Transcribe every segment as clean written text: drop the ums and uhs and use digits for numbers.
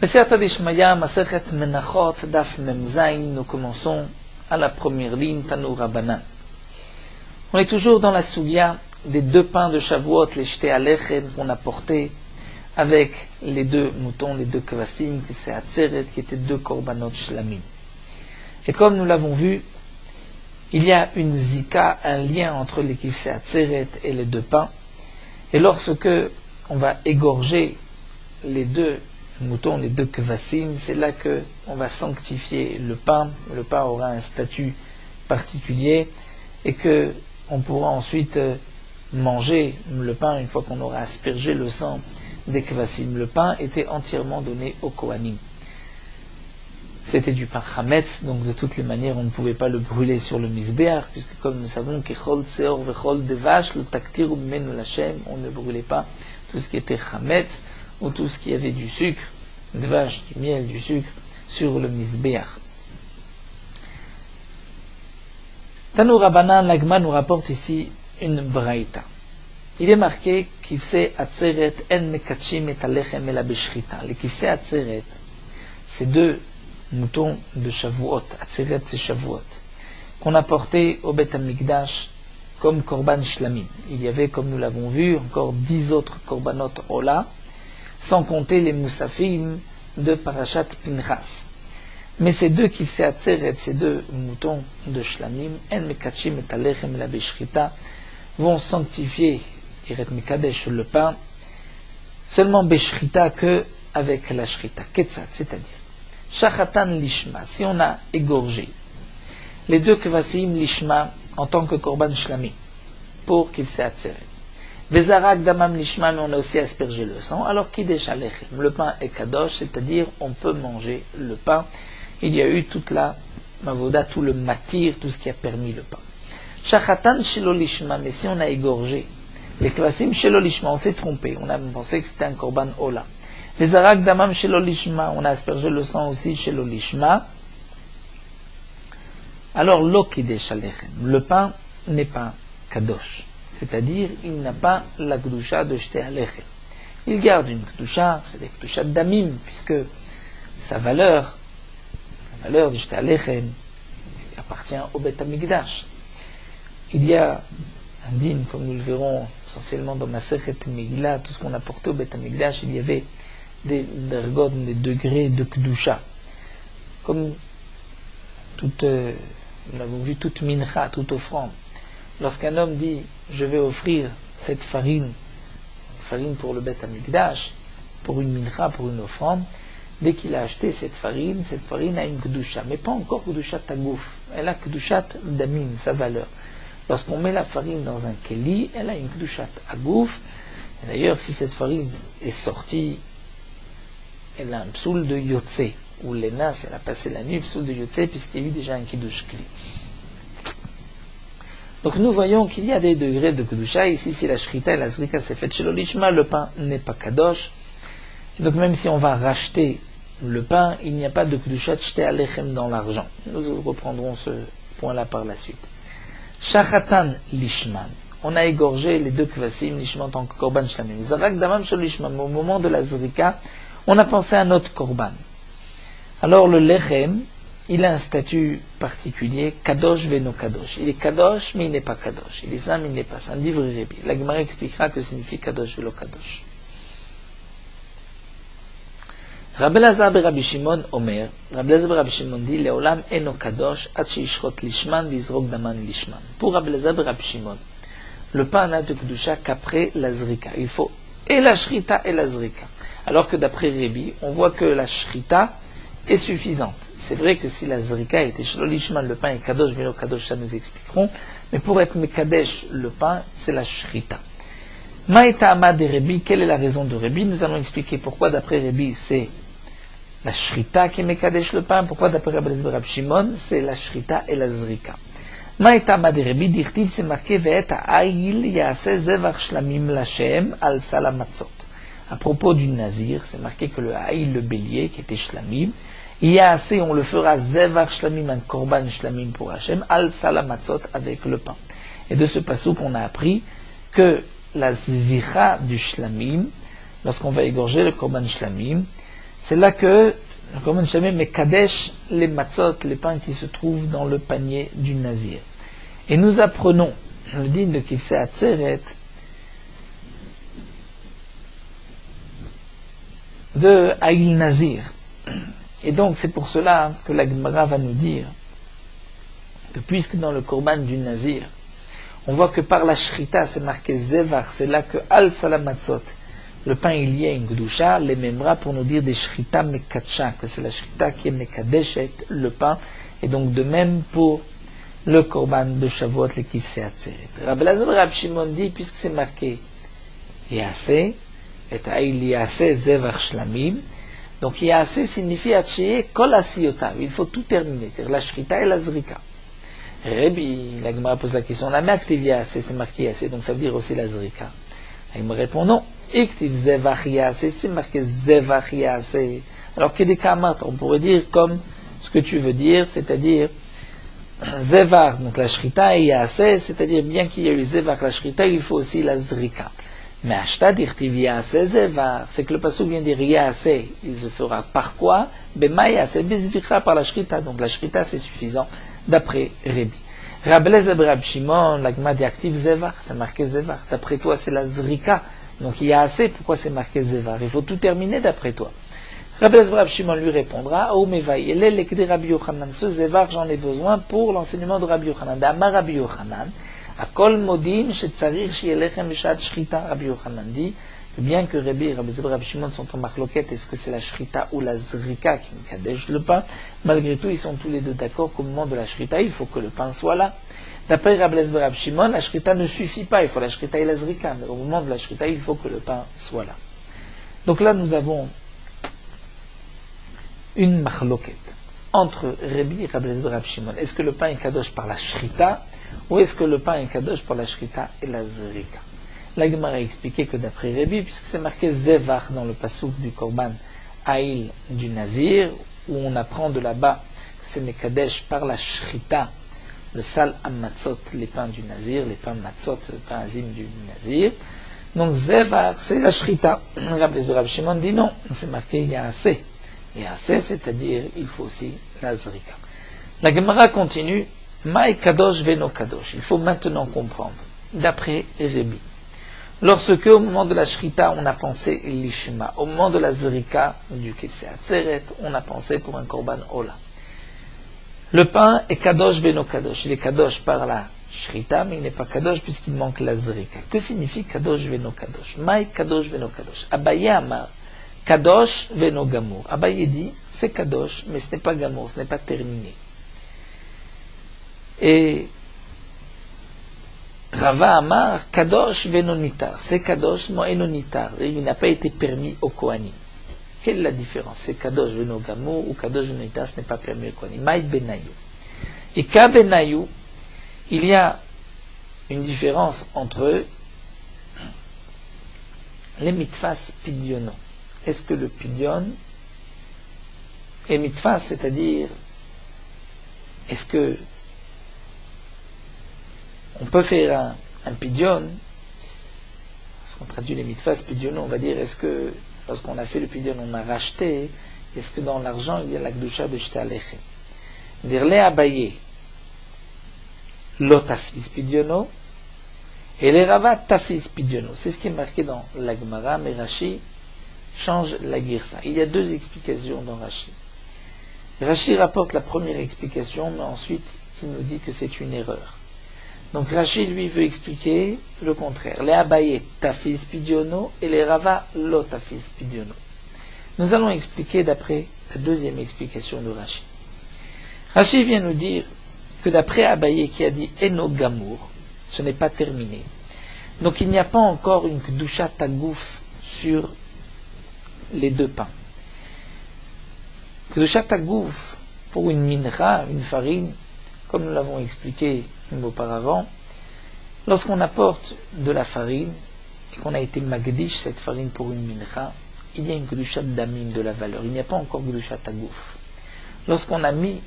Mesiyata Dishmaya, Masechet Menachot, Daf Memzain, nous commençons à la première ligne, Tanu Rabbanan. On est toujours dans la Sougia des deux pains de Shavuot, les Shte Alechem qu'on a portés avec les deux moutons, les deux kvasim, qui c'est Atzeret, qui étaient deux korbanot shlamim. Et comme nous l'avons vu, il y a une zika, un lien entre les kivsei Atzeret et les deux pains. Et lorsque on va égorger les deux moutons, les deux kvasim, c'est là que on va sanctifier le pain. Le pain aura un statut particulier et que on pourra ensuite manger le pain une fois qu'on aura aspergé le sang des kvasim. Le pain était entièrement donné aux kohanim. C'était du pain chametz, donc de toutes les manières on ne pouvait pas le brûler sur le misbéach, puisque comme nous savons kechol tseor vechol devash le taktir menu lachem, on ne brûlait pas tout ce qui était chametz ou tout ce qui avait du sucre, devash, du miel, du sucre sur le misbéach. Tanu Rabbanan, l'Agma nous rapporte ici une braïta. Il est marqué kivsei atzeret en mekatchim et alechem ela beshrita. Les kivsei atzeret, c'est deux moutons de Shavuot. Atzeret c'est Shavuot, qu'on a porté au Beth Amikdash comme korban shlamim. Il y avait, comme nous l'avons vu, encore 10 autres korbanot ola, sans compter les moussafim de Parashat Pinchas. Mais ces deux kivsei atzeret, ces deux moutons de shlamim, en mekatchim et alechem ela beshrita, vont sanctifier Iret Mekadesh le pain seulement beshrita que avec la shrita, ketzat, c'est-à-dire shachatan lishma, si on a égorgé les deux kvasim lishma en tant que korban shlami pour kivsei atzeret, vezarak damam lishma, mais on a aussi aspergé le sang, alors kidesh alechem, le pain est kadosh, c'est-à-dire on peut manger le pain. Il y a eu toute la mavoda, tout le matir, tout ce qui a permis le pain. Shachatan shelo lishma, mais si on a égorgé les kvasim shelo lishma, on s'est trompé, on a pensé que c'était un korban ola. Les arak damam shelo lishma, on a aspergé le sang aussi shelo lishma. Alors lo kidesh alechem, le pain n'est pas kadosh, c'est-à-dire il n'a pas la kedusha de shte alechem. Il garde une kedusha, c'est des kedusha damim, puisque sa valeur, la valeur de shte alechem appartient au Beth Amikdash. Il y a un din, comme nous le verrons essentiellement dans Masechet Megillah, tout ce qu'on a porté au Beth Amikdash, il y avait des dergot, des degrés de Kedusha. Comme toute, nous l'avons vu, toute mincha, toute offrande. Lorsqu'un homme dit, je vais offrir cette farine pour le Beth Amikdash, pour une mincha, pour une offrande, dès qu'il a acheté cette farine a une Kedusha, mais pas encore Kedushat Tagouf, elle a Kedushat Damim, sa valeur. Lorsqu'on met la farine dans un keli, elle a une kedushat agouf. D'ailleurs, si cette farine est sortie, elle a un psoul de yotse, ou l'ena, si elle a passé la nuit, psoul de yotse, puisqu'il y a eu déjà un kiddush kli. Donc nous voyons qu'il y a des degrés de kedusha. Ici, si la shrita et la zrika s'est faite chez l'olishma, le pain n'est pas kadosh. Et donc même si on va racheter le pain, il n'y a pas de kedushat shte alechem dans l'argent. Nous reprendrons ce point-là par la suite. Shachatan lishman, on a égorgé les deux kvasim lishman en tant que korban shlamim. Zarak damam shel lishman, au moment de la zrika, on a pensé à un autre korban. Alors le lechem, il a un statut particulier, kadosh veno kadosh. Il est kadosh, mais il n'est pas kadosh. Il est saint, mais il n'est pas saint. Divrei Rebbi. La Gemara expliquera que signifie kadosh velo kadosh. Rabbi Elazar ben Rabbi Shimon Omer, Rabbi Elazar ben Rabbi Shimon dit, Leolam eno kadosh, ad sheishrot lishman, vizrok daman lishman. Pour Rabbi Elazar ben Rabbi Shimon, le pain n'a de kedusha qu'après la zrika. Il faut et la shrita et la zrika. Alors que d'après Rebbi, on voit que la shrita est suffisante. C'est vrai que si la zrika était shelo lishman, le pain est kadosh, mais le kadosh, ça nous expliquerons. Mais pour être mekadesh, le pain, c'est la shrita. Ma'eta ama de Rebbi, quelle est la raison de Rebbi? Nous allons expliquer pourquoi d'après Rebbi, c'est la shrita qui mekadesh le pain. Pourquoi d'après Rabbi Elazar ben Rabbi Shimon, c'est la shrita et la zrika. Ma'eta ama de Rebbi, dirtiv, c'est marqué ve'et ha'ayil ya'aseh zevach shlamim la'shem al salamatzot. À propos du nazir, c'est marqué que le ha'il, le bélier, qui était shlamim, ya'aseh, on le fera zevach shlamim, un korban shlamim pour Hashem, al salamatzot, avec le pain. Et de ce passouk, on a appris que la zvicha du shlamim, lorsqu'on va égorger le korban shlamim, C'est là que, comme on dit, Mekadesh, les matzot, les pains qui se trouvent dans le panier du Nazir. Et nous apprenons le din de Kifsei Atzeret de Aïl Nazir. Et donc c'est pour cela que la Gemara va nous dire que puisque dans le Korban du Nazir, on voit que par la Shrita c'est marqué Zevar, c'est là que Al Salamatzot, le pain il y a une Gdusha, les Memra pour nous dire des Shrita Mekatsha, que c'est la Shrita qui est Mekadeshet, le pain, et donc de même pour le Korban de Shavuot, le Kifsei Atzeret. Rabbi Elazar Rab Shimon dit, puisque c'est marqué Yase, et Aïl Yase Zevar Shlamim, donc Yase signifie Atcheye Kol Asiyotav, il faut tout terminer, c'est-à-dire la Shrita et la Zrika. Rabbi, la Gemara pose la question, la Aktiv Yase, c'est marqué Yase, donc ça veut dire aussi la Zrika. Il me répond non, Iktiv Zevar Yase, c'est marqué Zevar Yase. Alors que des kamat, on pourrait dire comme ce que tu veux dire, c'est-à-dire Zevar, donc la Shrita et Yase, c'est-à-dire bien qu'il y ait eu Zevar la Shrita, il faut aussi la Zrika. Mais Ashta dirtiv Yase Zevar, c'est que le pasuk vient dire Yase, il se fera par quoi? Bema Yase Bezvicha, par la Shrita, donc la Shrita c'est suffisant, d'après Rebi. Rabbi Elazar Rab Shimon, la Gemara dit active Zevar, c'est marqué Zevar, d'après toi c'est la Zrika, donc Yase, pourquoi c'est marqué Zevar? Il faut tout terminer d'après toi. Rabbi Elazar Rab Shimon lui répondra, oh mevaï, elle est l'écrit Rabbi Yochanan, ce Zevar j'en ai besoin pour l'enseignement de Rabbi Yochanan. D'Amar Rabbi Yochanan, à Kol Modim, Shetzarir, Shielechem, Vishat Shrita, Rabbi Yochanan dit, que bien que Rabbi et Rabbi Elazar Rab Shimon sont en marloquette, est-ce que c'est la Shrita ou la Zrika qui me kadèche le pain? Malgré tout, ils sont tous les deux d'accord qu'au moment de la Shrita, il faut que le pain soit là. D'après Rabbi Elazar Rab Shimon, la Shrita ne suffit pas, il faut la Shrita et la Zrika, mais au moment de la Shrita, il faut que le pain soit là. Donc là, nous avons une marloquette entre Rabbi et Rabbi Elazar Rab Shimon. Est-ce que le pain est kadosh par la Shrita ou est-ce que le pain est kadosh par la Shrita et la Zrika? La Gemara a expliqué que d'après Rabbi, puisque c'est marqué Zevar dans le pasuk du Korban Aïl du Nazir, où on apprend de là-bas que c'est Mekadesh par la Shrita, le sal amatzot, les pains du Nazir, les pains matzot, le pain azim du Nazir. Donc Zevar, c'est la Shrita. Rabbi Rab Shimon dit non, c'est marqué Yase. Yase, c'est-à-dire il faut aussi la Zrika. La Gemara continue, Maï kadosh veno kadosh. Il faut maintenant comprendre, d'après Rabbi. Lorsque, au moment de la Shrita, on a pensé l'Ishma, au moment de la Zrika, du Kifsei Atzeret, on a pensé pour un Korban Ola. Le pain est Kadosh Beno Kadosh. Il est Kadosh par la Shrita, mais il n'est pas Kadosh puisqu'il manque la Zrika. Que signifie Kadosh Beno Kadosh? Maï Kadosh Beno Kadosh. Abaye Amar, Kadosh Beno Gamour. Abaye dit, c'est Kadosh, mais ce n'est pas Gamour, ce n'est pas terminé. Et Rava Amar, Kadosh Venonitar, c'est Kadosh Moenonitar, il n'a pas été permis au Kohanim. Quelle est la différence? C'est Kadosh Venogamur ou Kadosh Venonitar, ce n'est pas permis au Kohanim. Maï Benayou. Et Ka Benayou, il y a une différence entre les mitfas pidiono. Est-ce que le pidion est mitfas, c'est-à-dire, est-ce que on peut faire un pidion, lorsqu'on traduit les mitfas pidiono, on va dire, est-ce que lorsqu'on a fait le pidion, on a racheté, est-ce que dans l'argent il y a la gdusha de Shta Alechem? Dire les abaye, lo tafis pidiono, et les rava tafis pidiono. C'est ce qui est marqué dans la Gemara, mais Rashi change la girsa. Il y a deux explications dans Rashi. Rashi rapporte la première explication, mais ensuite il nous dit que c'est une erreur. Donc Rashi, lui, veut expliquer le contraire. Les abaye tafis pidiono et les rava lo tafis pidiono. Nous allons expliquer d'après la deuxième explication de Rashi. Rashi vient nous dire que d'après Abaye qui a dit Eno Gamour, ce n'est pas terminé. Donc il n'y a pas encore une Kedusha Tagouf sur les deux pains. Kedusha Tagouf pour une mincha, une farine, comme nous l'avons expliqué auparavant, lorsqu'on apporte de la farine et qu'on a été magdish cette farine pour une mincha, il y a une Kedusha Damim de la valeur. Il n'y a pas encore Kedusha Tagouf. Lorsqu'on a mis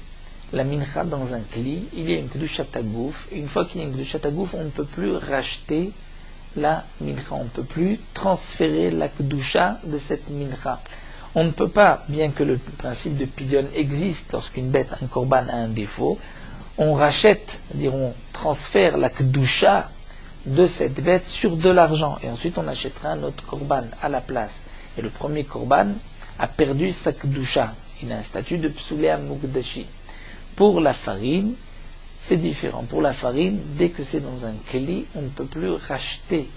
la mincha dans un kli, il y a une Kedusha Tagouf. Et une fois qu'il y a une Kedusha Tagouf, on ne peut plus racheter la mincha. On ne peut plus transférer la Kedusha de cette mincha. On ne peut pas, bien que le principe de pidyon existe lorsqu'une bête, un korban a un défaut, on rachète, c'est-à-dire on transfère la kedusha de cette bête sur de l'argent et ensuite on achètera un autre korban à la place. Et le premier korban a perdu sa kedusha. Il a un statut de psoulé amugdashi. Pour la farine, c'est différent. Pour la farine, dès que c'est dans un keli, on ne peut plus racheter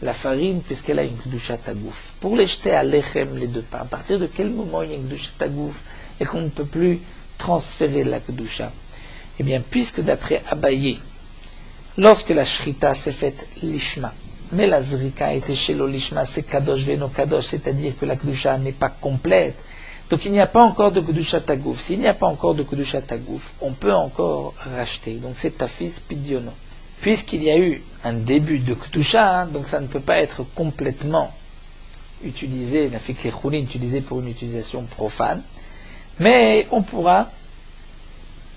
la farine puisqu'elle a une kedusha tagouf. Pour les jeter à lechem, les deux pains, à partir de quel moment il y a une kedusha tagouf et qu'on ne peut plus transférer la kedusha? Eh bien, puisque d'après Abaye, lorsque la shrita s'est faite lishma, mais la zrika était chez l'olishma, c'est kadosh veno kadosh, c'est-à-dire que la kedusha n'est pas complète. Donc il n'y a pas encore de kedusha tagouf. S'il n'y a pas encore de kedusha tagouf, on peut encore racheter. Donc c'est tafis pidyono. Puisqu'il y a eu un début de kedusha, donc ça ne peut pas être complètement utilisé, la fik lechoulin utilisé pour une utilisation profane, mais on pourra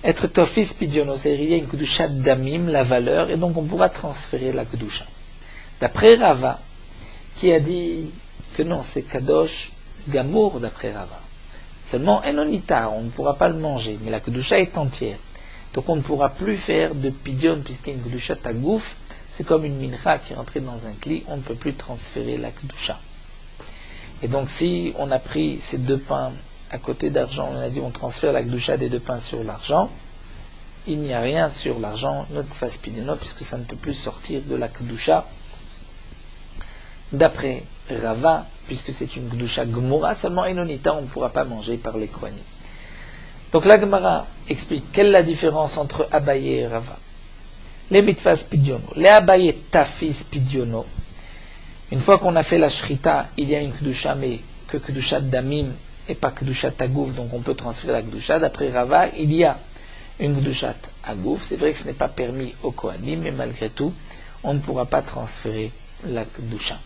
être tofis pidyono, c'est-à-dire il y a une kedusha damim, la valeur, et donc on pourra transférer la kedusha. D'après Rava, qui a dit que non, c'est kadosh gamour d'après Rava. Seulement enonita, on ne pourra pas le manger, mais la kedusha est entière. Donc on ne pourra plus faire de pidyon puisqu'il y a une kedusha tagouf, c'est comme une mincha qui est rentrée dans un kli, on ne peut plus transférer la kedusha. Et donc si on a pris ces deux pains à côté d'argent, on a dit on transfère la kedusha des deux pains sur l'argent, il n'y a rien sur l'argent, notre face pidyono, puisque ça ne peut plus sortir de la kedusha. D'après Rava, puisque c'est une kedusha gmura, seulement enonita, on ne pourra pas manger par les kohanim. Donc la Gemara explique quelle est la différence entre Abaye et Rava. Les mitvas pidyono, les Abaye tafis pidyono. Une fois qu'on a fait la shrita, il y a une kedusha, mais que kedusha damim et pas kedusha tagouf, donc on peut transférer la kedusha. D'après Rava, il y a une kedusha tagouf. C'est vrai que ce n'est pas permis au kohanim, mais malgré tout, on ne pourra pas transférer la kedusha.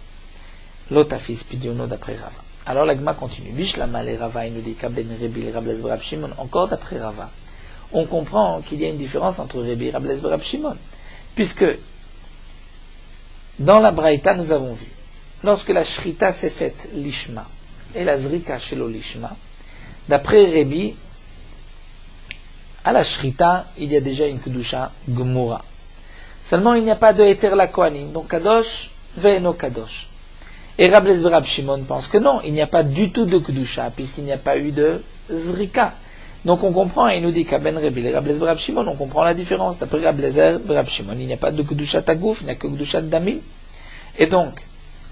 L'otafis pidyono d'après Rava. Alors la Gemara continue. Bishlama le Rava, il nous dit Kaben Rebi, Rablez Rab Shimon. Encore d'après Rava, on comprend qu'il y a une différence entre Rebi, Rablez et Rab Shimon, puisque dans la Braïta nous avons vu, lorsque la shrita s'est faite lishma et la zrika shelo lishma, d'après Rebi, à la shrita il y a déjà une kedusha gmura. Seulement il n'y a pas de heter la kohanim, donc kadosh ve'eno kadosh. Et Rab Lez Rab Shimon pense que non, il n'y a pas du tout de kedusha, puisqu'il n'y a pas eu de zrika. Donc on comprend, et il nous dit qu'à Ben Rebi, Rab Lez Rab Shimon, on comprend la différence. D'après Rab Lez Rab Shimon, il n'y a pas de kedusha tagouf, il n'y a que kedusha damim. Et donc,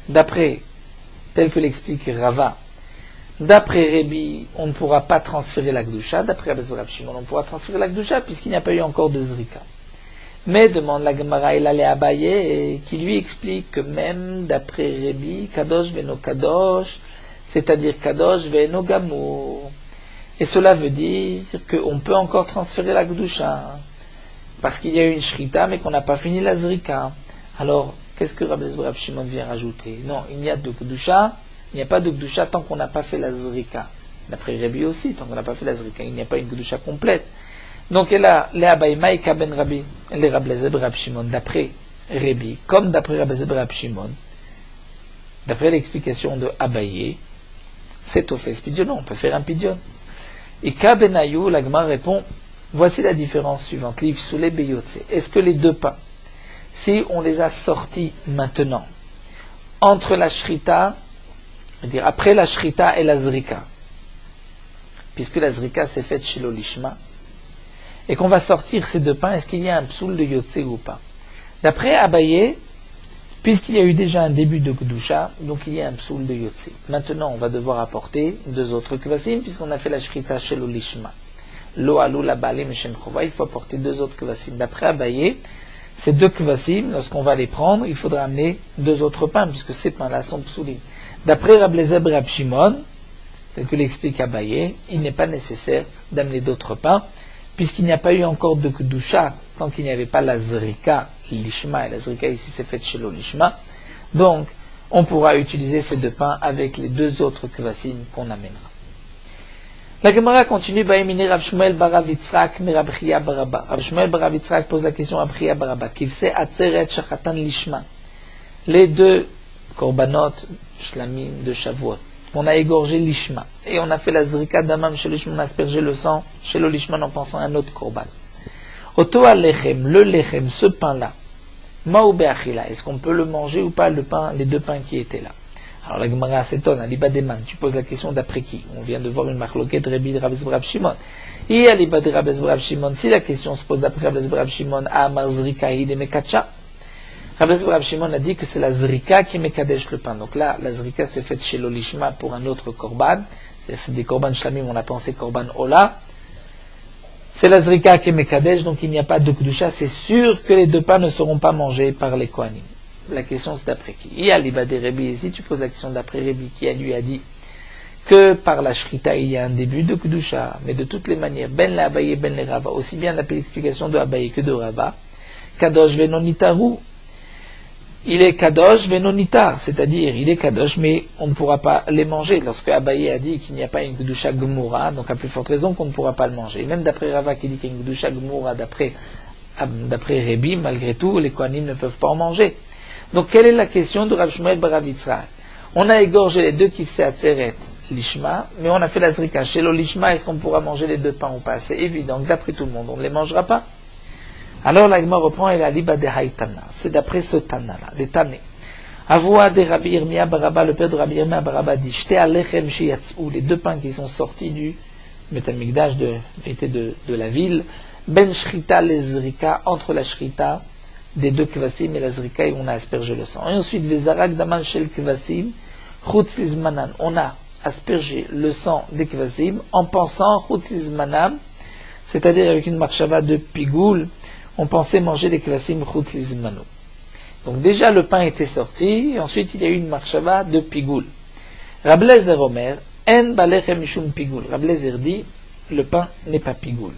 d'après, tel que l'explique Rava, d'après Rebi, on ne pourra pas transférer la kedusha. D'après Rab Lez Rab Shimon, on pourra transférer la kedusha, puisqu'il n'y a pas eu encore de zrika. Mais, demande la Gemara, il allait Abaye, qui lui explique que même d'après Rebi, Kadosh veno Kadosh, c'est-à-dire Kadosh veno Gamour. Et cela veut dire qu'on peut encore transférer la Kedusha, parce qu'il y a eu une Shrita, mais qu'on n'a pas fini la Zrika. Alors, qu'est-ce que Rab Lez Rab Shimon vient rajouter? Non, il n'y a de Kedusha, il n'y a pas de Kedusha tant qu'on n'a pas fait la Zrika. D'après Rebi aussi, tant qu'on n'a pas fait la Zrika, il n'y a pas une Kedusha complète. Donc, elle a les Abaye Maïka ben Rabbi, les Rab Lez Rab Shimon, d'après Rebi, comme d'après Rab Lez Rab Shimon, d'après l'explication de Abaye, c'est au fait pidyon, on peut faire un pidyon. Et Kabenayou, la Gemara répond, voici la différence suivante, livre sous les beyotse. Est-ce que les deux pains, si on les a sortis maintenant, entre la shrita, c'est-à-dire après la shrita et la zrika, puisque la zrika s'est faite chez l'olishma, et qu'on va sortir ces deux pains, est-ce qu'il y a un psoul de yotse ou pas? D'après Abaye, puisqu'il y a eu déjà un début de kedusha, donc il y a un psoul de yotse. Maintenant, on va devoir apporter deux autres kvasim, puisqu'on a fait la shrita chez l'olishma. Lo alou la balim shen chova, il faut apporter deux autres kvasim. D'après Abaye, ces deux kvasim, lorsqu'on va les prendre, il faudra amener deux autres pains, puisque ces pains-là sont psoulim. D'après Rab Lez Rab Shimon, tel que l'explique Abaye, il n'est pas nécessaire d'amener d'autres pains, puisqu'il n'y a pas eu encore de kedusha, tant qu'il n'y avait pas la zrika, l'ishma, et la zrika ici c'est fait chez l'olishma. Donc, on pourra utiliser ces deux pains avec les deux autres kvasim qu'on amènera. La Gemara continue, Baïmini Rav Shmuel Barav Yitzhak, mais Rav Chia Baraba. Rav Shmuel Barav Yitzhak pose la question à Rav Chia Baraba, Kivse Atzeret Shachatan Lishma. Les deux korbanot shlamim de Shavuot, on a égorgé l'ishma, et on a fait la zrika damam chez l'ishma, on a aspergé le sang chez le lishma en pensant à un autre korban. Oto alechem, le lechem, ce pain-là, maoube achila, est-ce qu'on peut le manger ou pas, le pain, les deux pains qui étaient là? Alors la Gemara s'étonne, Aliba Deman, tu poses la question d'après qui? On vient de voir une marloquette Rabbi Rabbi Shimon. Et Aliba de Rabbi Shimon, si la question se pose d'après Rabbi Shimon, Amar Zrika de Mekacha, Rabbi Shimon a dit que c'est la Zrika qui mekadesh le pain. Donc là, la Zrika s'est faite chez l'Olishma pour un autre korban. C'est des korban shlamim, on a pensé korban ola. C'est la Zrika qui mekadesh, donc il n'y a pas de kdusha. C'est sûr que les deux pains ne seront pas mangés par les kohanim. La question c'est d'après qui? Il y a l'ibadé Rébi, si tu poses la question d'après Rébi, qui lui a dit que par la shrita il y a un début de Kedusha, mais de toutes les manières, ben la Abaye, ben le Rava, aussi bien d'après l'explication de Abaye que de Rava, Kadosh venonitaru, il est Kadosh venonitar, c'est-à-dire il est Kadosh, mais on ne pourra pas les manger. Lorsque Abaye a dit qu'il n'y a pas une Kedusha Gemura, donc à plus forte raison qu'on ne pourra pas le manger. Et même d'après Rava qui dit qu'il y a une Kedusha Gemura, d'après Rébi, malgré tout, les Kohanim ne peuvent pas en manger. Donc, quelle est la question de Rav Shmuel bar Rav Yitzhak? On a égorgé les deux kifsei atzeret, l'ishma, mais on a fait la zrika. Chez l'ishma, est-ce qu'on pourra manger les deux pains ou pas? C'est évident que d'après tout le monde, on ne les mangera pas. Alors, la Gemara reprend et la liba de haïtana. C'est d'après ce tana-là, des tané. Avoua de Rabbi Yirmiyah bar Abba, le père de Rabbi Yirmiyah bar Abba dit, Shte alechem shiyatzou, les deux pains qui sont sortis du Betamikdash de la ville, ben shrita les zrika, entre la shrita, des deux kvasim et la zrika et on a aspergé le sang. Et ensuite, vezarak daman shel kvasim, chutz lizmanan, on a aspergé le sang des kvasim en pensant chutz lizmanam, c'est-à-dire avec une marchava de pigoul, on pensait manger des kvasim chutz lizmano. Donc déjà le pain était sorti, et ensuite il y a eu une marchava de pigoul. Rab Lezer Omer, en balechem mishum pigoul. Rab Lezer dit, le pain n'est pas pigoul.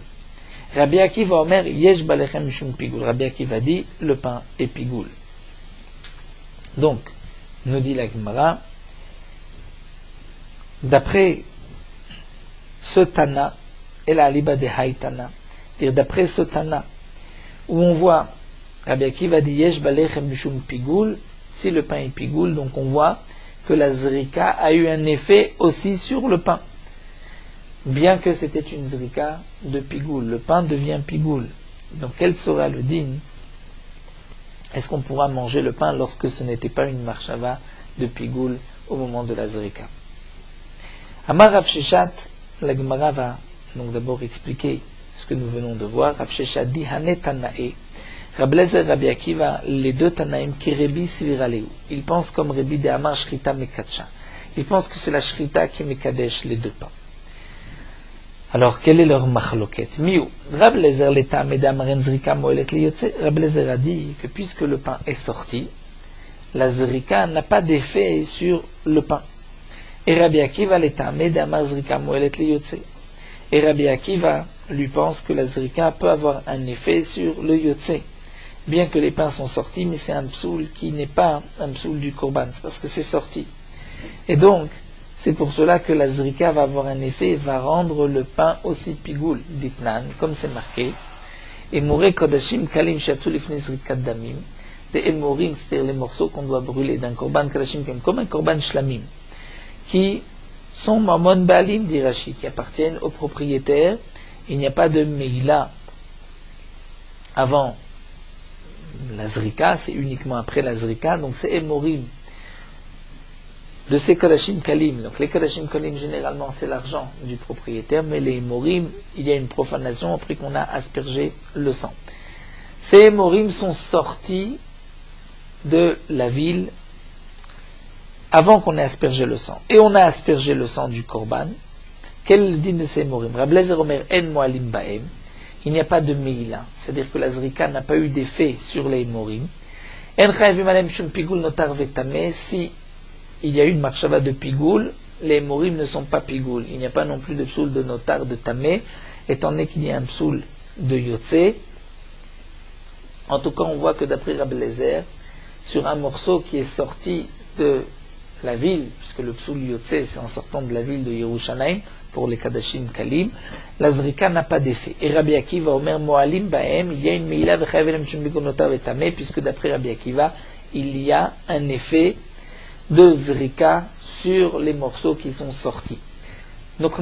Rabbi Akiva Omer, yesh balechem mishum pigoul. Rabbi Akiva dit, le pain est pigoul. Donc, nous dit la Gemara, d'après ce Tana, et la Aliba de Haïtana, c'est-à-dire d'après ce Tana, où on voit, Rabbi Akiva dit, yesh balechem mishum pigoul, si le pain est pigoul, donc on voit que la zrika a eu un effet aussi sur le pain. Bien que c'était une zrika de pigoul, le pain devient pigoul. Donc quel sera le din? Est-ce qu'on pourra manger le pain lorsque ce n'était pas une marchava de pigoul au moment de la zrika? Amar Rav Sheshat, la Gemara va donc d'abord expliquer ce que nous venons de voir. Rav Sheshat dit Hane Tanae, Rab Lezer Rabbi Akiva, les deux Tanaïm qui Rebi Siviraleu. Ils pensent comme Rebi de Amar Shrita Mekacha. Ils pensent que c'est la Shrita qui mekadesh les deux pains. Alors, quelle est leur machloket? Miou. Rab Lezer l'État, mesdames, Renzrika, Moelet Liyotse. Rab Lezer a dit que puisque le pain est sorti, la zrika n'a pas d'effet sur le pain. Et Rabbi Akiva l'État, mesdames, Zrika, Moelet Liyotse. Et Rabbi Akiva lui pense que la zrika peut avoir un effet sur le yotse. Bien que les pains sont sortis, mais c'est un psoul qui n'est pas un psoul du korban, c'est parce que c'est sorti. Et donc, c'est pour cela que la zrika va avoir un effet et va rendre le pain aussi pigoul, ditnan, comme c'est marqué. Et mouré kodashim kalim shatsu lifnei zrikat damim, des emorim, c'est-à-dire les morceaux qu'on doit brûler d'un korban kodashim comme un korban shlamim, qui sont mamon balim, dit Rashi, qui appartiennent aux propriétaires. Il n'y a pas de meila avant la zrika, c'est uniquement après la zrika, donc c'est emorim de ces kodashim kalim. Donc les kodashim kalim généralement c'est l'argent du propriétaire, mais les emorim, il y a une profanation après qu'on a aspergé le sang. Ces emorim sont sortis de la ville avant qu'on ait aspergé le sang. Et on a aspergé le sang du korban. Quel din de ces emorim? Rab Lezer Omer en moalim baem. Il n'y a pas de meila, c'est-à-dire que la zrika n'a pas eu d'effet sur les emorim. En chayavim alem shum pigoul notar vetame. Si il y a eu une marchava de pigoul, les emorim ne sont pas pigoul. Il n'y a pas non plus de psoul de notar de tamé, étant donné qu'il y a un psoul de yotse. En tout cas, on voit que d'après Rab Lezer, sur un morceau qui est sorti de la ville, puisque le psoul yotse c'est en sortant de la ville de Yerushalayim, pour les kadashim kalim, la zrika n'a pas d'effet. Et Rabbi Akiva Omer Moalim Baem, il y a une meila v'chayavelem shum pigoul notar vetame, puisque d'après Rabbi Akiva, il y a un effet de zrika sur les morceaux qui sont sortis. Donc,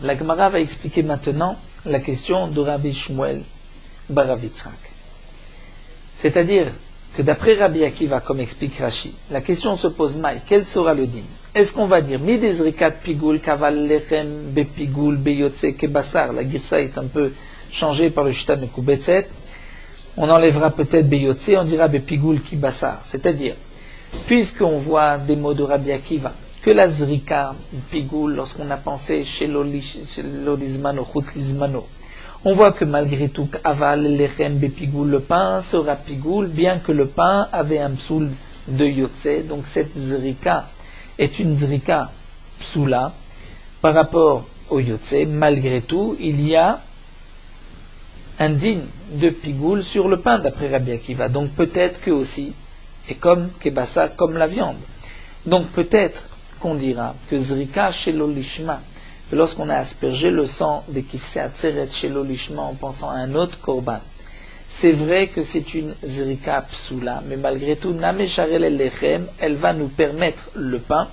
la Gemara va expliquer maintenant la question de Rabbi Shmuel bar Rav Yitzhak. C'est-à-dire que d'après Rabbi Akiva, comme explique Rashi, la question se pose, quel sera le din? Est-ce qu'on va dire, mi des zrikat pigoul, kaval lechem, be pigoul, be yotse, ke basar? La girsa est un peu changée par le shita mekubetset. On enlèvera peut-être be yotse, on dira be pigoul, ki basar. C'est-à-dire, puisqu'on voit des mots de Rabbi Akiva, que la zrika, pigoul, lorsqu'on a pensé chez l'olizmano, chutzlizmano, on voit que malgré tout, aval, lechem, be pigoul, le pain sera pigoul, bien que le pain avait un psoul de yotse. Donc cette zrika est une zrika psoula par rapport au yotse. Malgré tout, il y a un din de pigoul sur le pain, d'après Rabbi Akiva. Donc peut-être que aussi, et comme kebassa, comme la viande. Donc peut-être qu'on dira que zrika chez l'olishma, que lorsqu'on a aspergé le sang des kifse atzeret chez l'olishma en pensant à un autre korban, c'est vrai que c'est une zrika psoula, mais malgré tout, namesharel el lechem, elle va nous permettre le pain,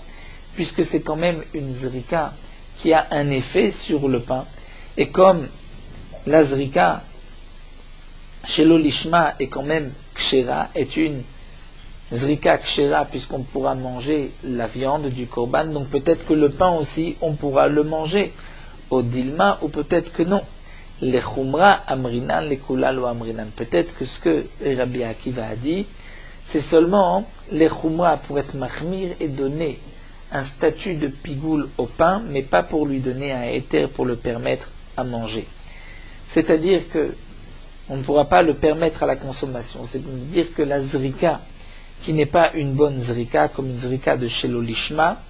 puisque c'est quand même une zrika qui a un effet sur le pain. Et comme la zrika chez l'olishma est quand même kshera, est une zrika kshera, puisqu'on pourra manger la viande du korban, donc peut-être que le pain aussi, on pourra le manger au dilma, ou peut-être que non. Les chumra amrinan, les kulal ou amrinan. Peut-être que ce que Rabbi Akiva a dit, c'est seulement les chumra pour être mahmir et donner un statut de pigoul au pain, mais pas pour lui donner un éther pour le permettre à manger. C'est-à-dire que on ne pourra pas le permettre à la consommation. C'est-à-dire que la zrika, qui n'est pas une bonne zrika, comme une zrika de chez l'olishma,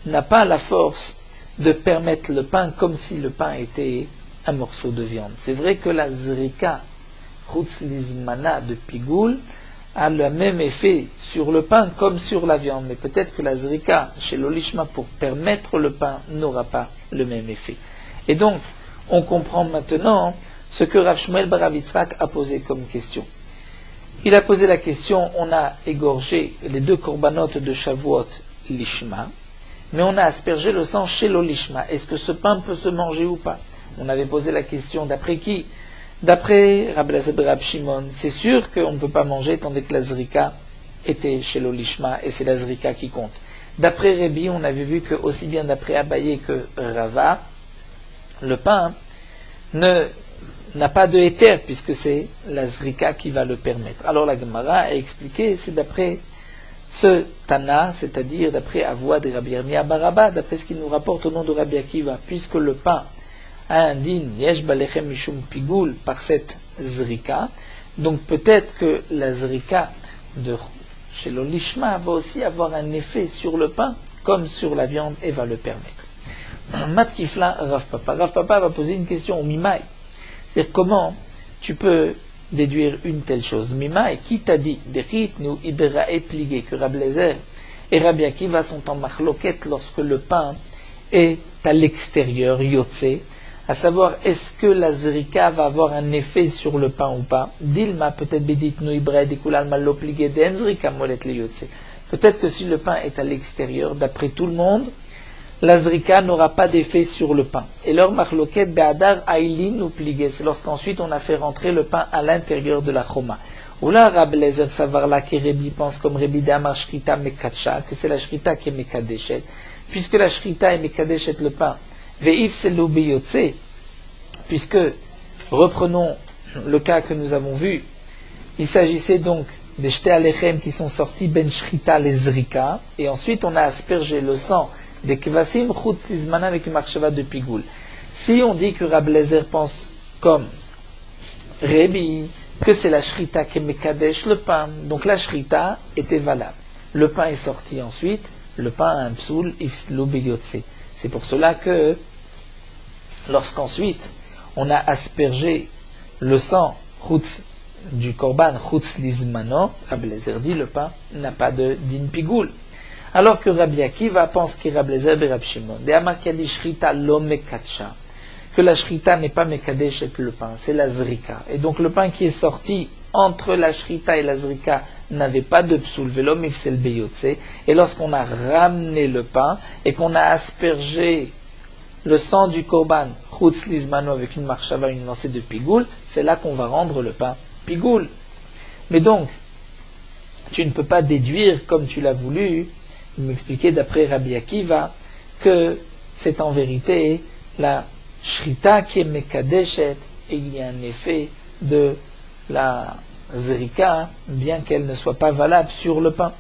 n'a pas la force de permettre le pain comme si le pain était un morceau de viande. C'est vrai que la zrika chutzlizmana de pigoul a le même effet sur le pain comme sur la viande, mais peut-être que la zrika chez l'olishma pour permettre le pain n'aura pas le même effet. Et donc, on comprend maintenant ce que Rav Shmuel bar Rav Yitzhak a posé comme question. Il a posé la question, on a égorgé les deux corbanotes de Shavuot lishma, mais on a aspergé le sang chez l'olishma. Est-ce que ce pain peut se manger ou pas? On avait posé la question d'après qui? D'après Rabbi Elazar ben Rabbi Shimon. C'est sûr qu'on ne peut pas manger tandis que la zrika était chez l'olishma et c'est la zrika qui compte. D'après Rabbi, on avait vu que aussi bien d'après Abaye que Rava, le pain n'a pas de éther, puisque c'est la zrika qui va le permettre. Alors la Gemara a expliqué, c'est d'après ce Tana, c'est-à-dire d'après Avoua de Rabbi Yirmiyah bar Abba, d'après ce qu'il nous rapporte au nom de Rabbi Akiva, puisque le pain a un din, yesh balechem mishum pigoul, par cette zrika, donc peut-être que la zrika de chez l'olishma va aussi avoir un effet sur le pain, comme sur la viande, et va le permettre. Matkifla Rav Papa. Rav Papa va poser une question au Mimaï. C'est-à-dire comment tu peux déduire une telle chose. Mima, et qui t'a dit, nous iberae pligé, que Rabbi Elazar et Rabbi Akiva sont en marloquette lorsque le pain est à l'extérieur, yotse, à savoir est-ce que la zrika va avoir un effet sur le pain ou pas. Dilma, peut-être bédit nous iberae dikulal malo pligé den zrika molet le yotse. Peut-être que si le pain est à l'extérieur, d'après tout le monde, la zrika n'aura pas d'effet sur le pain. Et leur marloquette be'adar aïlin ou pligué, c'est lorsqu'ensuite on a fait rentrer le pain à l'intérieur de la choma. Ou là, Rabbi Elazar Savarla qui Rebi pense comme Rebi Damar Shrita Mekacha, que c'est la Shrita qui est Mekadeshet, puisque la Shrita est Mekadeshet le pain. Ve'if c'est l'obéyotse, puisque, reprenons le cas que nous avons vu, il s'agissait donc des jetés alechem qui sont sortis ben Shrita les zrika, et ensuite on a aspergé le sang des kvasim chutz lizmana avec une marchava de pigoul. Si on dit que Rabbi Elazar pense comme Rebi, que c'est la shrita qui mekadesh le pain, donc la shrita était valable. Le pain est sorti ensuite, le pain a un psoul, ifslo beyotse. C'est pour cela que, lorsqu'ensuite on a aspergé le sang chutz du korban chutz lizmano, Rabbi Elazar dit le pain n'a pas de din pigoul. Alors que Rabbi Akiva pense que Rabbi Elazar et Rabbi Shimon, que la shrita n'est pas mekadeshet le pain, c'est la zrika. Et donc le pain qui est sorti entre la shrita et la zrika n'avait pas de psoul, velo mifsel beyotse, et lorsqu'on a ramené le pain et qu'on a aspergé le sang du korban, chutz lizmano, avec une marchava, une lancée de pigoul, c'est là qu'on va rendre le pain pigoul. Mais donc, tu ne peux pas déduire, comme tu l'as voulu, m'expliquer d'après Rabbi Akiva, que c'est en vérité la shrita qui est mekadeshet, et il y a un effet de la zrika, bien qu'elle ne soit pas valable sur le pain.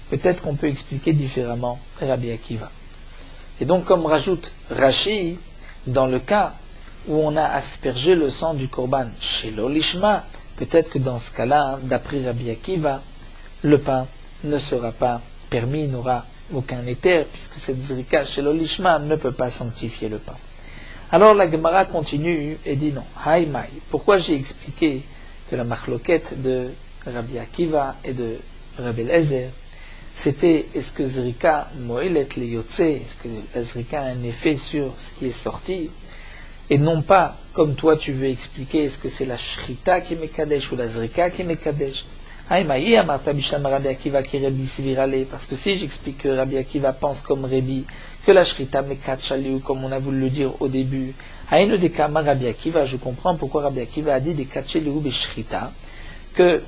Peut-être qu'on peut expliquer différemment Rabbi Akiva. Et donc, comme rajoute Rashi, dans le cas où on a aspergé le sang du korban chez l'olishma, peut-être que dans ce cas-là, d'après Rabbi Akiva, le pain ne sera pas permis, n'aura aucun éther, puisque cette zrika chez l'olishma ne peut pas sanctifier le pain. Alors la Gemara continue et dit non, haïmaï. Pourquoi j'ai expliqué que la marloquette de Rabbi Akiva et de Rabbi Eliezer, c'était est-ce que zrika moelet le yotse, est-ce que la zrika a un effet sur ce qui est sorti, et non pas, comme toi tu veux expliquer, est-ce que c'est la shrita qui est mekadesh ou la zrika qui est mekadesh. Haïmaï amarta bisham Rabbi Akiva qui Rabbi Sivirale, parce que si j'explique que Rabbi Akiva pense comme Rabbi, que la shrita mekat chaliou, comme on a voulu le dire au début, haïno de kama Rabbi Akiva, je comprends pourquoi Rabbi Akiva a dit des kat chaliou be shrita, que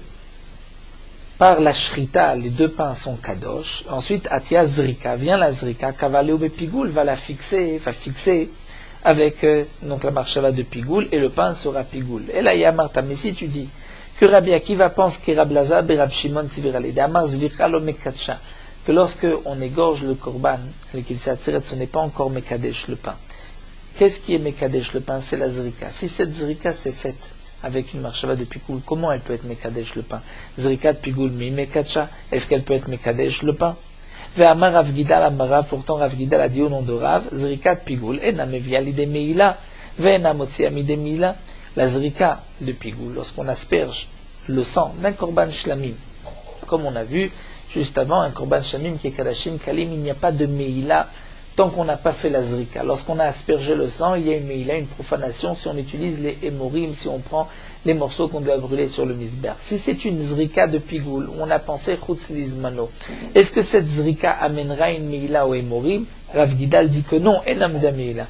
par la shrita, les deux pains sont kadosh. Ensuite, atia zrika, vient la zrika, kavaleu be pigoul, va fixer avec donc la marchava de pigoul, et le pain sera pigoul. Et là, il y a Martha, mais si tu dis que Rabbi Akiva pense que Rab Lazar et Rab Shimon Sivirale, que lorsque on égorge le korban, ce n'est pas encore mekadesh le pain. Qu'est-ce qui est mekadesh le pain? C'est la zrika. Si cette zrika s'est faite avec une marchava de pigoul, comment elle peut être mekadesh le pain? Zrika de pigoul, mi mekacha, est-ce qu'elle peut être mekadesh le pain? Ve'amar Rav Gidal amara, pourtant Rav Gidal a dit au nom de Rav, zrika de pigoul, ena mevia li de meila, ve'ena motsia mi de meila. La zrika de pigoul, lorsqu'on asperge le sang d'un korban shlamim, comme on a vu juste avant, un korban shlamim qui est kadashim kalim, il n'y a pas de meila tant qu'on n'a pas fait la zrika. Lorsqu'on a aspergé le sang, il y a une meila, une profanation, si on utilise les hémorim, si on prend les morceaux qu'on doit brûler sur le misber. Si c'est une zrika de pigoul, on a pensé chutz lizmano, est-ce que cette zrika amènera une meila au hémorim? Rav Gidal dit que non, enam da meila.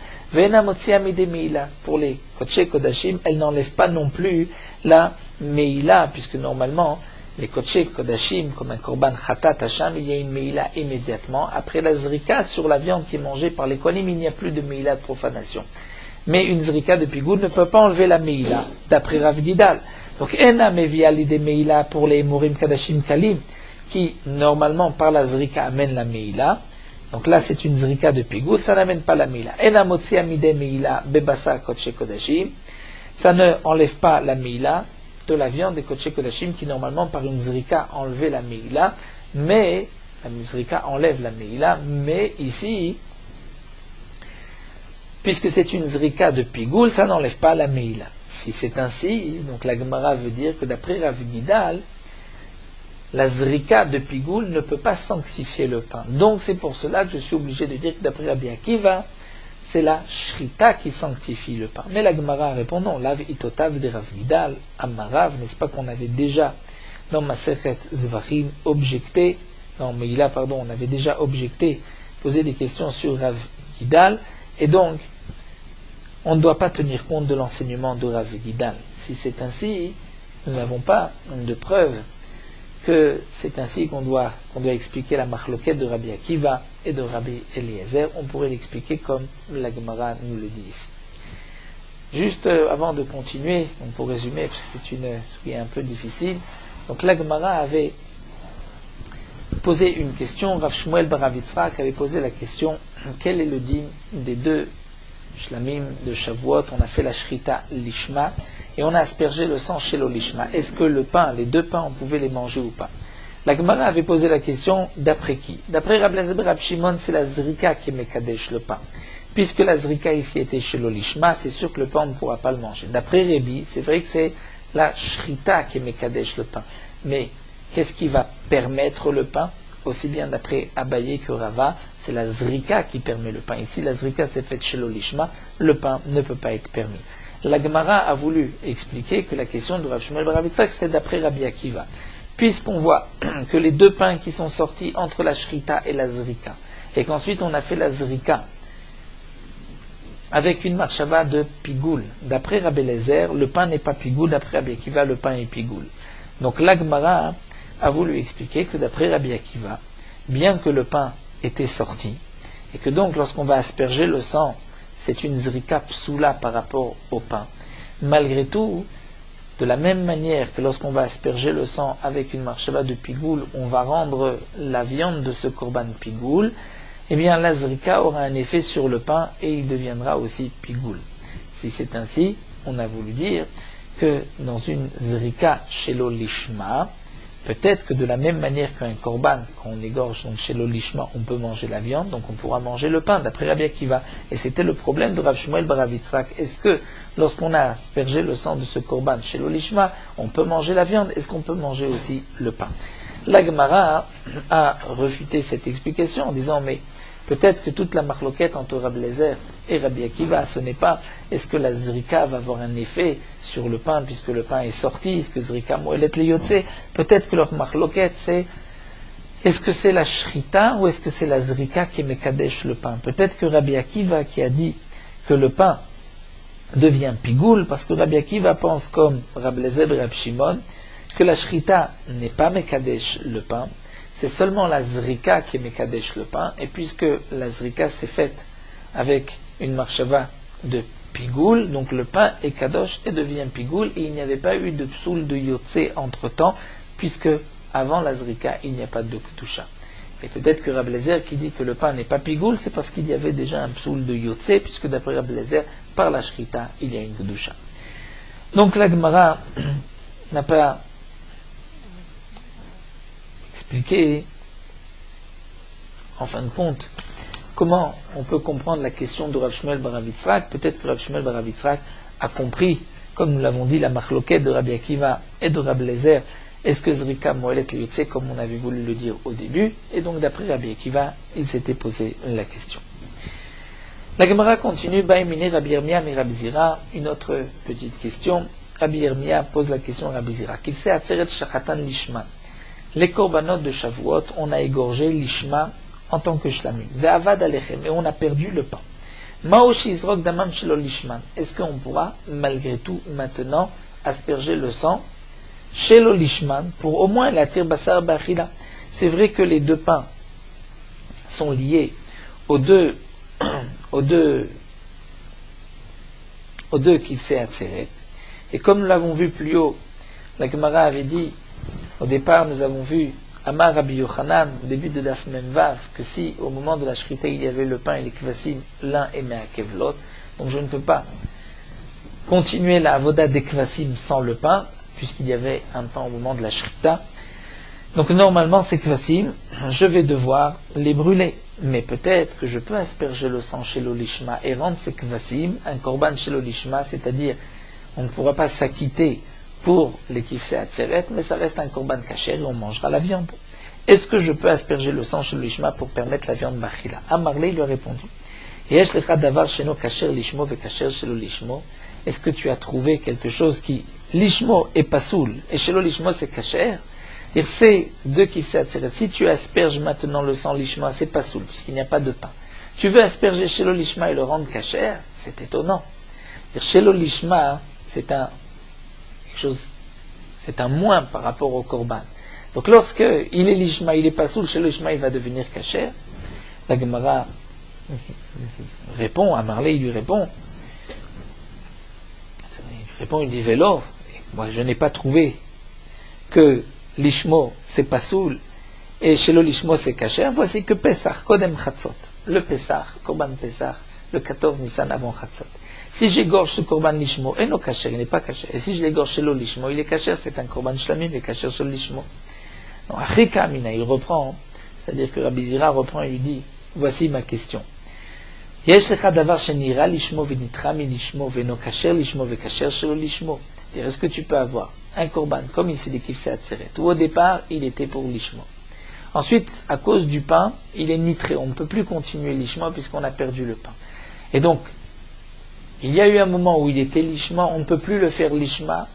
Pour les kodesh kodashim, elle n'enlève pas non plus la meila, puisque normalement, les kodesh kodashim, comme un korban khatat hacham, il y a une meila immédiatement. Après la zrika, sur la viande qui est mangée par les kohanim, il n'y a plus de meila de profanation. Mais une zrika de pigoul ne peut pas enlever la meila, d'après Rav Gidal. Donc, ena mevia l'idée meila pour les morim kadashim kalim, qui normalement par la zrika amène la meila. Donc là, c'est une zrika de pigoul, ça n'amène pas la meila. Ena motsia mide meila bebasa kodesh kodashim, ça ne enlève pas la meila de la viande des kodesh kodashim qui normalement par une zrika enlevait la meila, mais la zrika enlève la meila, mais ici, puisque c'est une zrika de pigoul, ça n'enlève pas la meila. Si c'est ainsi, donc la Gemara veut dire que d'après Rav Gidal, la zrika de pigoul ne peut pas sanctifier le pain. Donc c'est pour cela que je suis obligé de dire que d'après Rabbi Akiva, c'est la shrita qui sanctifie le pain. Mais la Gemara répond non, lav itotav de Rav Gidal, amarav, n'est-ce pas qu'on avait déjà dans Masechet Zvachim objecté, dans Meila, pardon, on avait déjà objecté, posé des questions sur Rav Gidal, et donc on ne doit pas tenir compte de l'enseignement de Rav Gidal. Si c'est ainsi, nous n'avons pas de preuve que c'est ainsi qu'on doit expliquer la marloquette de Rabbi Akiva et de Rabbi Eliezer. On pourrait l'expliquer comme la Gemara nous le dit ici. Juste avant de continuer, donc pour résumer, parce que c'est ce qui est un peu difficile, donc la Gemara avait posé une question, Rav Shmuel bar Rav Yitzhak avait posé la question, quel est le din des deux shlamim de Shavuot? On a fait la shrita lishma, et on a aspergé le sang chez l'olishma. Est-ce que le pain, les deux pains, on pouvait les manger ou pas? La Gemara avait posé la question d'après qui? D'après Rab Lazar et Rab Shimon, c'est la zrika qui mekadesh le pain. Puisque la zrika ici était chez l'olishma, c'est sûr que le pain on ne pourra pas le manger. D'après Rébi, c'est vrai que c'est la shrita qui mekadesh le pain. Mais qu'est-ce qui va permettre le pain? Aussi bien d'après Abaye que Rava, c'est la zrika qui permet le pain. Ici, la zrika s'est faite chez l'olishma, le pain ne peut pas être permis. La Gemara a voulu expliquer que la question de Rav Shmuel bar Rav Yitzhak, c'était d'après Rabbi Akiva. puisqu'on voit que les deux pains qui sont sortis entre la shrita et la zrika, et qu'ensuite on a fait la zrika avec une marchava de pigoul. D'après Rabbi Eliezer, le pain n'est pas pigoul, d'après Rabbi Akiva, le pain est pigoul. Donc l'Agmara a voulu expliquer que d'après Rabbi Akiva, bien que le pain était sorti, et que donc lorsqu'on va asperger le sang, c'est une zrika psoula par rapport au pain, malgré tout, de la même manière que lorsqu'on va asperger le sang avec une marchava de pigoul, on va rendre la viande de ce korban pigoul, eh bien la zrika aura un effet sur le pain et il deviendra aussi pigoul. Si c'est ainsi, on a voulu dire que dans une zrika shelo lishma, peut-être que de la même manière qu'un korban, quand on égorge donc shelo lishma, on peut manger la viande, donc on pourra manger le pain, d'après Rabbi Akiva. Et c'était le problème de Rav Shmuel bar Rav Yitzhak. Est-ce que lorsqu'on a aspergé le sang de ce korban shelo lishma, on peut manger la viande? Est-ce qu'on peut manger aussi le pain? La Gemara a refuté cette explication en disant, mais peut-être que toute la marloquette entre Rabbi Eliezer et Rabbi Akiva, ce n'est pas est-ce que la zrika va avoir un effet sur le pain puisque le pain est sorti, est-ce que zrika moelet le yotse, peut-être que leur marloquette c'est est-ce que c'est la shrita ou est-ce que c'est la zrika qui mekadesh le pain. Peut-être que Rabbi Akiva qui a dit que le pain devient pigoul, parce que Rabbi Akiva pense comme Rabbi Eliezer et Rabbi Shimon que la shrita n'est pas mekadesh le pain, c'est seulement la zrika qui est mekadesh le pain, et puisque la zrika s'est faite avec une marchava de pigoul, donc le pain est kadosh et devient pigoul, et il n'y avait pas eu de psoul de yotse entre temps, puisque avant la zrika il n'y a pas de kedusha. Et peut-être que Rabbi Eliezer qui dit que le pain n'est pas pigoul, c'est parce qu'il y avait déjà un psoul de yotse, puisque d'après Rabbi Eliezer, par la shrita, il y a une kedusha. Donc la Gemara n'a pas expliqué, en fin de compte, comment on peut comprendre la question de Rav Shmuel bar Rav Yitzhak. Peut-être que Rav Shmuel bar Rav Yitzhak a compris, comme nous l'avons dit, la marloquette de Rabbi Akiva et de Rabbi Eliezer. Est-ce que zrika moelet le yotse, comme on avait voulu le dire au début? Et donc d'après Rabbi Akiva, il s'était posé la question. La Gemara continue, Baïmine Rabbi Yirmiyah mi Rabbi Zira. Une autre petite question. Rabbi Yirmiyah pose la question à Rabbi Zira. Qu'il sait atzeret shachatan lishma. Les korbanot de Shavuot, on a égorgé l'ishma en tant que shlamim. Ve'avad alechem, et on a perdu le pain. Ma'oshi izrok damam shelo lishma. Est-ce qu'on pourra, malgré tout, maintenant, asperger le sang shelo lishma pour au moins la tir basar bachila? C'est vrai que les deux pains sont liés aux deux kifsei atzeret. Et comme nous l'avons vu plus haut, la Gemara avait dit, au départ, nous avons vu Amar Rabbi Yochanan, au début de Daf Memvav, que si au moment de la shrita il y avait le pain et les kvasim, l'un aimait à kevlot, donc je ne peux pas continuer la avoda des kvasim sans le pain, puisqu'il y avait un pain au moment de la shrita. Donc normalement ces kvasim, je vais devoir les brûler. Mais peut-être que je peux asperger le sang chez l'olishma et rendre ces kvasim un korban chez l'olishma, c'est-à-dire on ne pourra pas s'acquitter pour les kifsei atzeret, mais ça reste un korban kasher et on mangera la viande. Est-ce que je peux asperger le sang chez l'ishma pour permettre la viande bachila? Amarlé lui a répondu. Yesh lecha davar sheno kasher lishmo ve kasher shelo lishmo. Est-ce que tu as trouvé quelque chose qui lishmo est pasoul et shelo lishmo c'est kasher? Et c'est deux kifsei atzeret. Si tu asperges maintenant le sang lishma, c'est pasoul puisqu'il n'y a pas de pain. Tu veux asperger shelo lishma et le rendre kasher? C'est étonnant. Shelo lishma, c'est un moins par rapport au korban. Donc lorsque il est lishma, il est pas soul, chez le lishma il va devenir kasher. La Gemara répond, à Marley il lui répond, il dit vélo, moi je n'ai pas trouvé que lishmo c'est pas soul et chez le lishmo c'est kasher. Voici que Pesach, Kodem Chatzot, le Pesach, Korban Pesach, le 14 Nissan avant Chatzot. Si j'égorge ce korban lishmo, et non kasher, il n'est pas kasher. Et si je l'égorge chez l'eau lishmo, il est kasher, c'est un korban shlamim et kasher chez le lishmo. Donc, Achika Amina, il reprend, c'est-à-dire que Rabbi Zira reprend et lui dit, voici ma question. Yesh lecha davar shenira lishmo venitra mi lishmo veno kasher lishmo ve kasher chez le lishmo. Est-ce que tu peux avoir un korban, comme ici les kifsei atzeret, où au départ, il était pour lishmo. Ensuite, à cause du pain, il est nitré. On ne peut plus continuer lishmo puisqu'on a perdu le pain. Et donc, il y a eu un moment où il était lishma, on ne peut plus le faire lishma.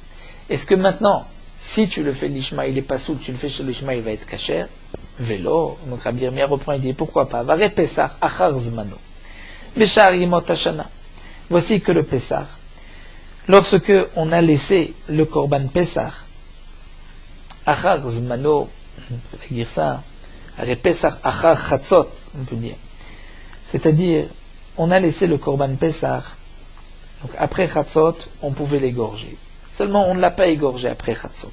Est-ce que maintenant, si tu le fais l'ishma, il est pas soul, tu le fais chez l'ishma, il va être kasher. Vélo, donc Rabbi Yirmiyah reprend et dit pourquoi pas. Vare Pesach achar zmano. Beshar yimot hashana. Voici que le Pesach, lorsque on a laissé le korban Pesach, achar zmano, on peut dire ça, Vare Pesach achar chatzot, on peut dire. C'est-à-dire, on a laissé le korban Pesach, donc après chatzot, on pouvait l'égorger. Seulement, on ne l'a pas égorgé après chatzot.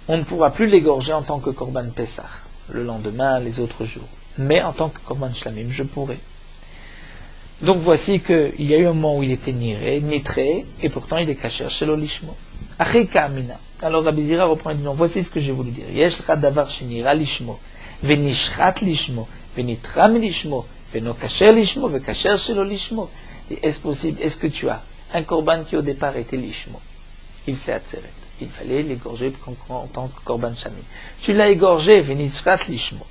On ne pourra plus l'égorger en tant que korban Pesach, le lendemain, les autres jours. Mais en tant que korban shlamim, je pourrais. Donc voici qu'il y a eu un moment où il était nitré, et pourtant il est kasher chez l'olishmo. Achika amina. Alors Rabbi Zira reprend et dit non, voici ce que j'ai voulu dire. Yesh l'cha davar shenira lishmo, venishchat lishmo, venitram lishmo, veno kasher lishmo, ve kasher chez l'olishmo. Est-ce possible? Est-ce que tu as un korban qui au départ était lishmo? Il s'est atzeret. Il fallait l'égorger en tant que korban shamim. Tu l'as égorgé, venishchat lishmo.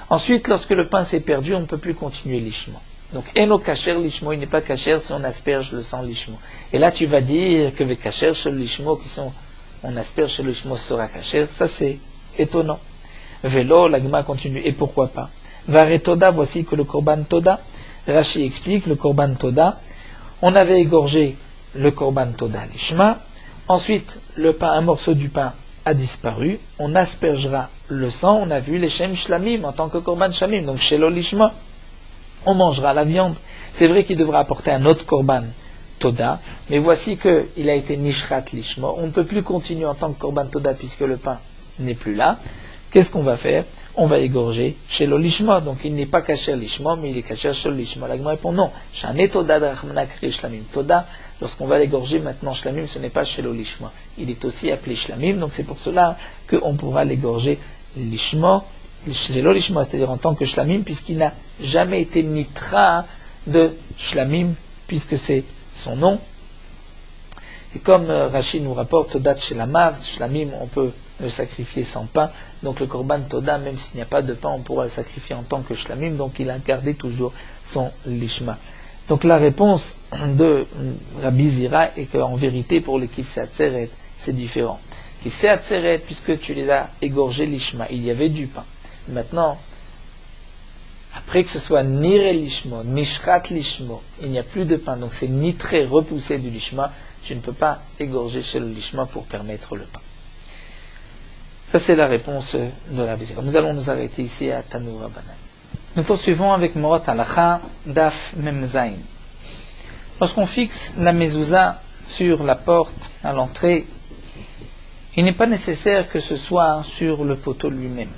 Ensuite, lorsque le pain s'est perdu, on ne peut plus continuer lishmo. Donc, eno kasher lishmo, il n'est pas kasher si on asperge le sang lishmo. Et là, tu vas dire que ve kasher shel lishmo, qui sont, on asperge shel lishmo sera kasher, ça c'est étonnant. Vélo, la Gemara continue, et pourquoi pas? Vare toda, voici que le korban toda, Rashi explique, le korban toda, on avait égorgé le korban toda lishma, ensuite, le pain, un morceau du pain a disparu, on aspergera le sang, on a vu les shem shlamim en tant que korban shamim, donc shelo lishma. On mangera la viande. C'est vrai qu'il devra apporter un autre korban toda, mais voici qu'il a été nishrat lishma. On ne peut plus continuer en tant que korban toda puisque le pain n'est plus là. Qu'est-ce qu'on va faire? On va égorger chez l'olishma. Donc il n'est pas caché lishma, mais il est caché chez l'olishma. La Gemara répond non. Shane toda drachmanakri shlamim. Toda, lorsqu'on va l'égorger maintenant shlamim, ce n'est pas chez l'olishma. Il est aussi appelé shlamim, donc c'est pour cela qu'on pourra l'égorger lishma. Chez l'olishma, c'est-à-dire en tant que shlamim, puisqu'il n'a jamais été nitra de shlamim, puisque c'est son nom. Et comme Rashi nous rapporte, Todat chez la mav, shlamim, on peut le sacrifier sans pain. Donc le korban toda, même s'il n'y a pas de pain, on pourra le sacrifier en tant que shlamim. Donc il a gardé toujours son lishma. Donc la réponse de Rabbi Zira est qu'en vérité, pour les kifsei atzeret, c'est différent. Kifsei atzeret, puisque tu les as égorgés lishma, il y avait du pain. Maintenant, après que ce soit niré lishmo, nishrat lishmo, il n'y a plus de pain, donc c'est nitré repoussé du lishma, tu ne peux pas égorger chez le lishma pour permettre le pain. Ça c'est la réponse de la Bézira. Nous allons nous arrêter ici à Tanu Rabbanan. Nous poursuivons avec Morot Halacha, Daf Memzain. Lorsqu'on fixe la mezouza sur la porte à l'entrée, il n'est pas nécessaire que ce soit sur le poteau lui-même.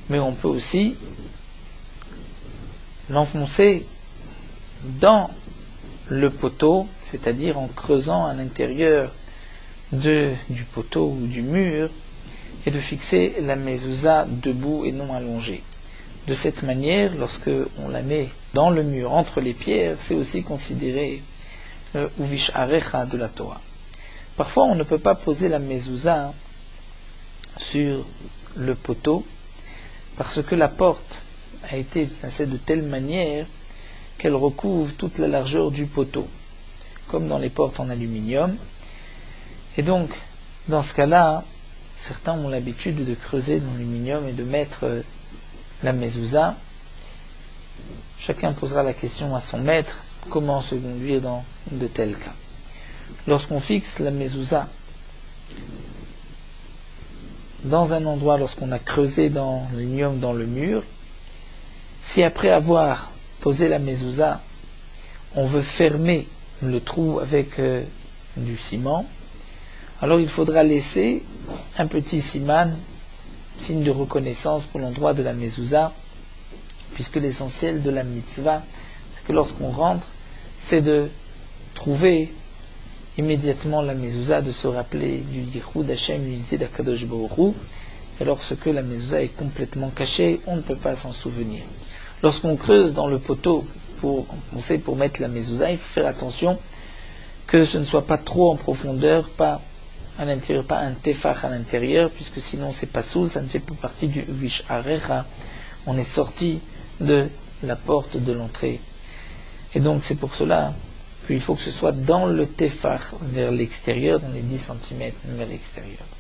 Mais on peut aussi l'enfoncer dans le poteau, c'est-à-dire en creusant à l'intérieur du poteau ou du mur, et de fixer la mezouza debout et non allongée. De cette manière, lorsque on la met dans le mur entre les pierres, c'est aussi considéré le uvish arecha de la Torah. Parfois, on ne peut pas poser la mezouza sur le poteau, parce que la porte a été placée de telle manière qu'elle recouvre toute la largeur du poteau, comme dans les portes en aluminium. Et donc, dans ce cas-là, certains ont l'habitude de creuser dans l'aluminium et de mettre la mezouza. Chacun posera la question à son maître, comment se conduire dans de tels cas. Lorsqu'on fixe la mezouza dans un endroit, lorsqu'on a creusé dans l'aluminium dans le mur, si après avoir posé la mezouza, on veut fermer le trou avec du ciment, alors il faudra laisser un petit siman, signe de reconnaissance pour l'endroit de la mezouza, puisque l'essentiel de la mitzvah, c'est que lorsqu'on rentre, c'est de trouver immédiatement la mezouza, de se rappeler du yichud Hashem, l'unité d'Akadosh Baruch Hu. Et lorsque la mezouza est complètement cachée, on ne peut pas s'en souvenir. Lorsqu'on creuse dans le poteau pour mettre la mezouza, il faut faire attention que ce ne soit pas trop en profondeur, pas à l'intérieur, pas un tefach à l'intérieur, puisque sinon c'est pas soul, ça ne fait pas partie du uvish arecha. On est sorti de la porte de l'entrée. Et donc c'est pour cela qu'il faut que ce soit dans le tefar vers l'extérieur, dans les 10 cm vers l'extérieur.